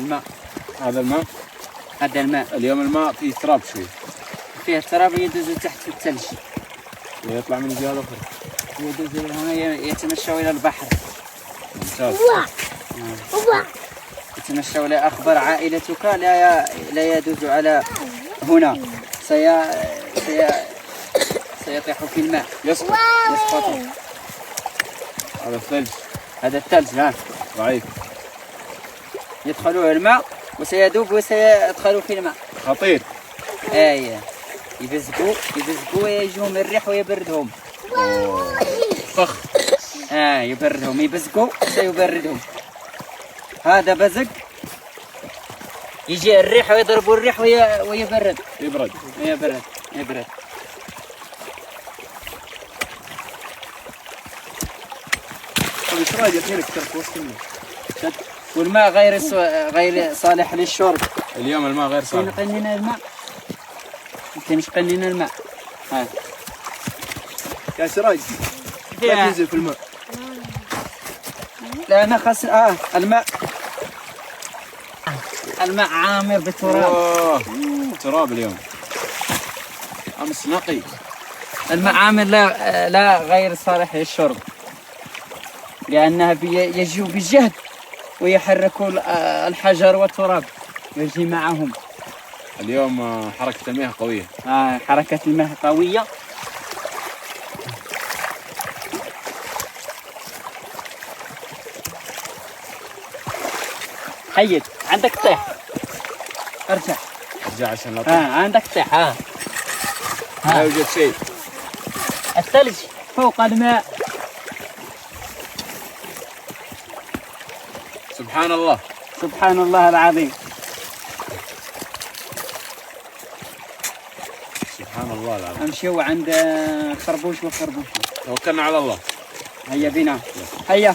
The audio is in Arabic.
الماء. هذا الماء. هذا الماء. اليوم الماء فيه تراب شوي. فيه تراب يدوز تحت في الثلج. ويطلع من الجهة الأخرى. يدوز هنا يتمشوا إلى البحر. ممتاز. يتمشوا إلى أخبر عائلتك لا يدوز على هنا. سيطيح في الماء. يسقط. هذا الثلج. هذا الثلج ها ضعيف. يدخلوا الماء وسيذوب وسيدخلوا في الماء. خطير. ايه يبزقوا ويجيهم الريح ويبردهم. فخ. يبردهم، يبزقوا سيبردهم. هذا بزق يجي الريح ويضربوا الريح ويبرد. يبرد. طيب ايش رايك الحين اكثر في وسط الماء؟ والماء غير صالح للشرب. اليوم الماء غير صالح. نقنن الماء. نقنن الماء. يا سراج لا تنزل في الماء. لا انا خاص الماء عامر بالتراب. تراب اليوم. امس نقي. الماء عامر لا غير صالح للشرب، لأنها يجيء بالجهد ويحركوا الحجر والتراب يجي معهم. اليوم حركة المياه قوية. حركة الماء قوية. حيد عندك تطيح. ارجع عشان لا تطيح. عندك تطيح. لا يوجد شيء. الثلج فوق الماء. سبحان الله. سبحان الله العظيم. سبحان الله العظيم. امشيوا عند خربوش توكلنا على الله. هيا بنا. هيا.